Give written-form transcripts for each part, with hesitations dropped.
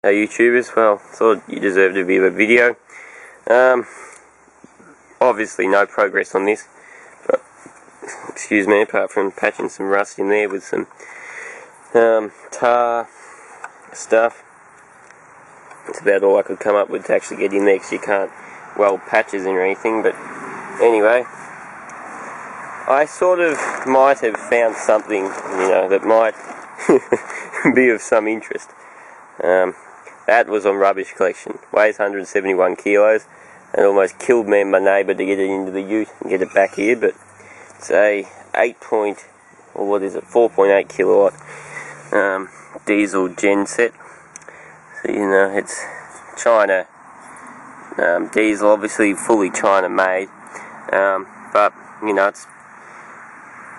Hey YouTubers, well, thought you deserved a bit of a video. Obviously no progress on this, but, excuse me, apart from patching some rust in there with some tar stuff. It's about all I could come up with to actually get in there, because you can't weld patches in or anything. But anyway, I sort of might have found something, that might be of some interest. That was on Rubbish Collection. Weighs 171 kilos and almost killed me and my neighbour to get it into the ute and get it back here. But it's a 4.8 kilowatt diesel gen set. So it's China diesel, obviously fully China made, but it's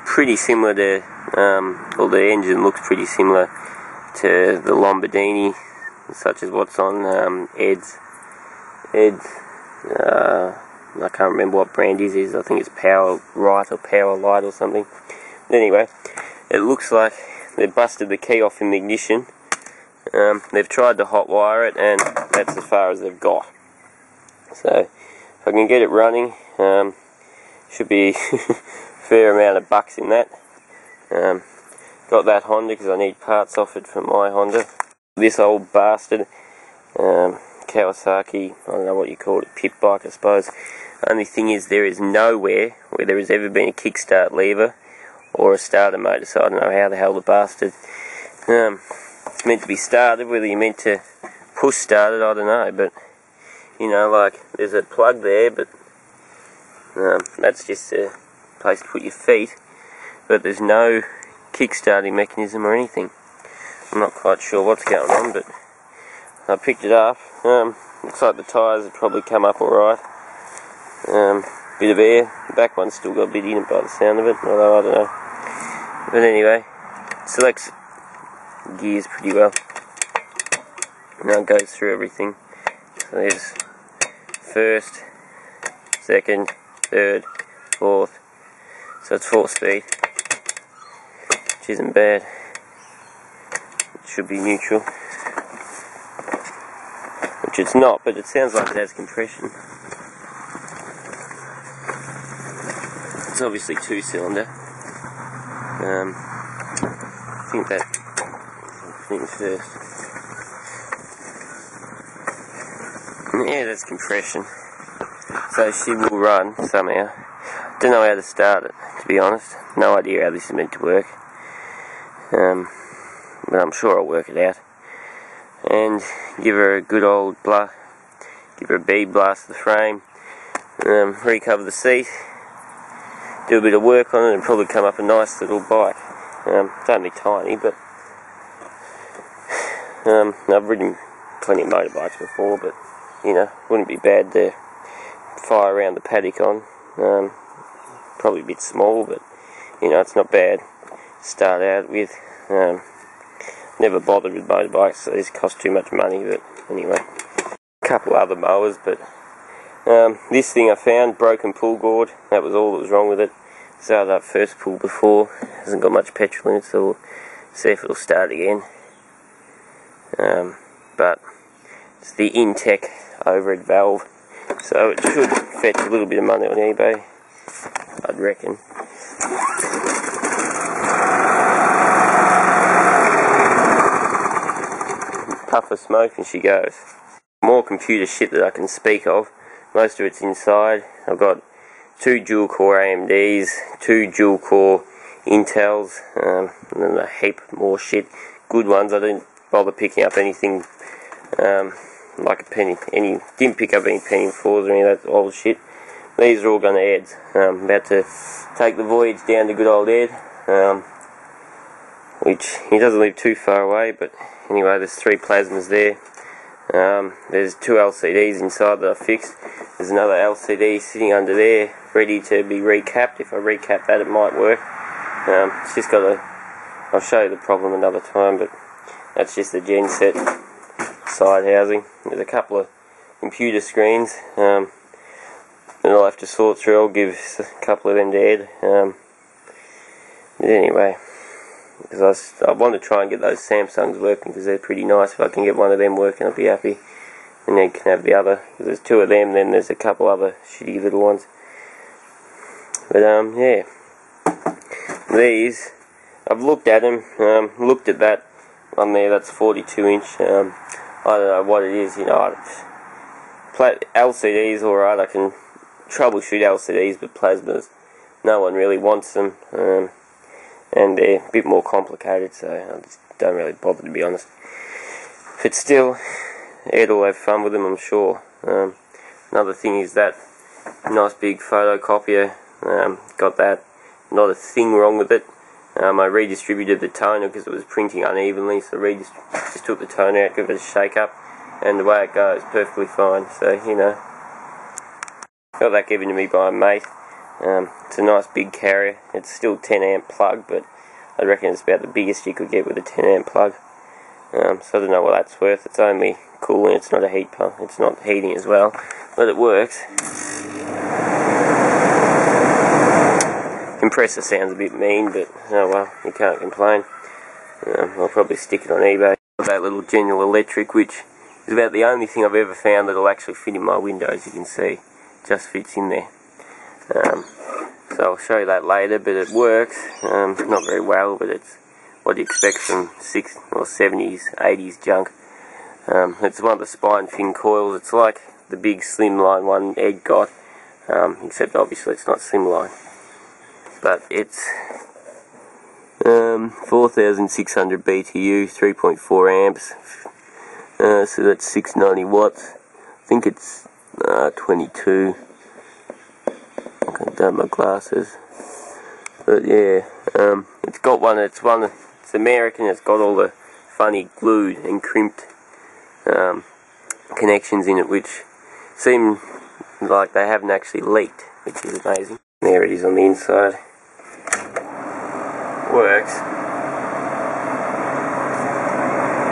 pretty similar to, or the engine looks pretty similar to the Lamborghini, such as what's on Ed's. I can't remember what brand his is. I think it's Power Right or Power Light or something. But anyway, it looks like they've busted the key off in the ignition. They've tried to hotwire it, and that's as far as they've got. So if I can get it running, should be a fair amount of bucks in that. Got that Honda because I need parts off it for my Honda. This old bastard, Kawasaki, I don't know what you call it, pit bike I suppose. Only thing is, there is nowhere where there has ever been a kickstart lever or a starter motor, so I don't know how the hell the bastard it's meant to be started. Whether you're meant to push start it, I don't know, but like there's a plug there, but that's just a place to put your feet, but there's no kick-starting mechanism or anything. I'm not quite sure what's going on, but I picked it up. Looks like the tyres have probably come up alright. Bit of air. The back one's still got a bit in it by the sound of it, although I don't know. But anyway, it selects gears pretty well. Now it goes through everything. So there's first, second, third, fourth. So it's 4-speed, which isn't bad. It should be neutral, which it's not, but it sounds like it has compression. It's obviously 2-cylinder. I think that thing's first. Yeah, that's compression. So she will run somehow. Don't know how to start it, to be honest. No idea how this is meant to work. But I'm sure I'll work it out. And give her a good old give her a bead blast of the frame. Recover the seat. Do a bit of work on it and probably come up a nice little bike. It's only tiny, but I've ridden plenty of motorbikes before, but wouldn't be bad to fire around the paddock on. Probably a bit small, but it's not bad to start out with. Never bothered with motorbikes, so these cost too much money. But anyway, a couple other mowers, but this thing I found, broken pull gourd. That was all that was wrong with it. Started up first pull before, hasn't got much petrol in it, so we'll see if it'll start again. But it's the Intech overhead valve, so it should fetch a little bit of money on eBay, I'd reckon. Puff of smoke and she goes. More computer shit that I can speak of. Most of it's inside. I've got 2 dual-core AMDs, 2 dual-core Intels, and then a heap more shit. Good ones. I didn't bother picking up anything like a penny. Didn't pick up any penny fours or any of that old shit. These are all going to Ed's. I'm about to take the voyage down to good old Ed, which he doesn't live too far away, but anyway, there's 3 plasmas there. There's 2 LCDs inside that I fixed. There's another LCD sitting under there, ready to be recapped. If I recap that, it might work. It's just got I'll show you the problem another time, but that's just the gen set side housing. There's a couple of computer screens that I'll have to sort through. I'll give a couple of them to Ed. But anyway, because I want to try and get those Samsungs working because they're pretty nice. If I can get one of them working, I'll be happy. And then you can have the other, because there's two of them, then there's a couple other shitty little ones. But yeah, these, I've looked at them, looked at that one there, that's 42 inch, I don't know what it is, you know, LCDs alright, I can troubleshoot LCDs, but plasmas, no one really wants them, and they're a bit more complicated, so I just don't really bother, to be honest. But still, Ed will have fun with them, I'm sure. Another thing is that nice big photocopier, got that, not a thing wrong with it. I redistributed the toner because it was printing unevenly, so just took the toner out, give it a shake up, and the way it goes, perfectly fine. So, you know, got that given to me by a mate. It's a nice big carrier. It's still 10 amp plug, but I reckon it's about the biggest you could get with a 10 amp plug. So I don't know what that's worth. It's only cooling, it's not a heat pump, it's not heating as well, but it works. Compressor sounds a bit mean, but oh well, you can't complain. I'll probably stick it on eBay. That little General Electric, which is about the only thing I've ever found that'll actually fit in my window, as you can see. Just fits in there. So I'll show you that later, but it works. Not very well, but it's what you expect from 60s or 70s, 80s junk. It's one of the spine fin coils. It's like the big slimline one Ed got, except obviously it's not slimline. But it's 4,600 BTU, 3.4 amps, so that's 690 watts. I think it's 22. I can't do my glasses, but yeah, it's got one. It's American. It's got all the funny glued and crimped connections in it, which seem like they haven't actually leaked, which is amazing. There it is on the inside. Works.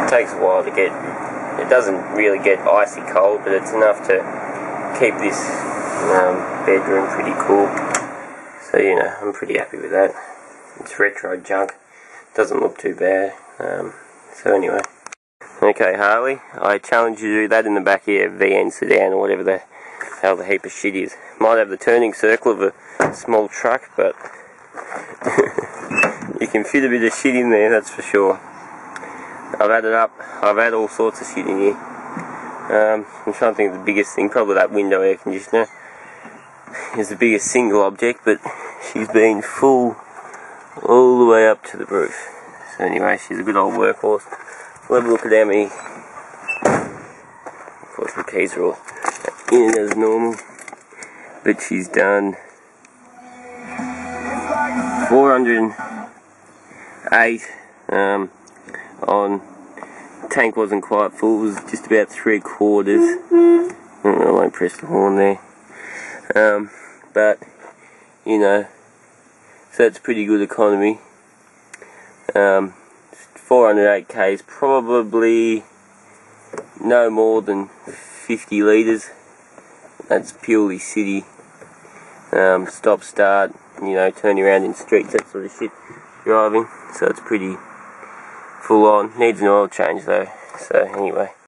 It takes a while to get. It doesn't really get icy cold, but it's enough to keep this bedroom pretty cool. So you know, I'm pretty happy with that. It's retro junk. Doesn't look too bad. So anyway. Okay, Harley, I challenge you to do that in the back of your VN sedan or whatever the hell the heap of shit is. Might have the turning circle of a small truck, but you can fit a bit of shit in there, that's for sure. I've added up. I've had all sorts of shit in here. I'm trying to think of the biggest thing. Probably that window air conditioner is the biggest single object, but she's been full all the way up to the roof. So anyway, she's a good old workhorse. We'll have a look at how many. Of course, the keys are all in it as normal, but she's done 408 on. Tank wasn't quite full, it was just about 3/4. I won't press the horn there. But you know, so that's pretty good economy. 408 k's, probably no more than 50 litres. That's purely city. Stop, start, you know, turning around in streets, that sort of shit driving. So it's pretty full on. Needs an oil change though. So anyway.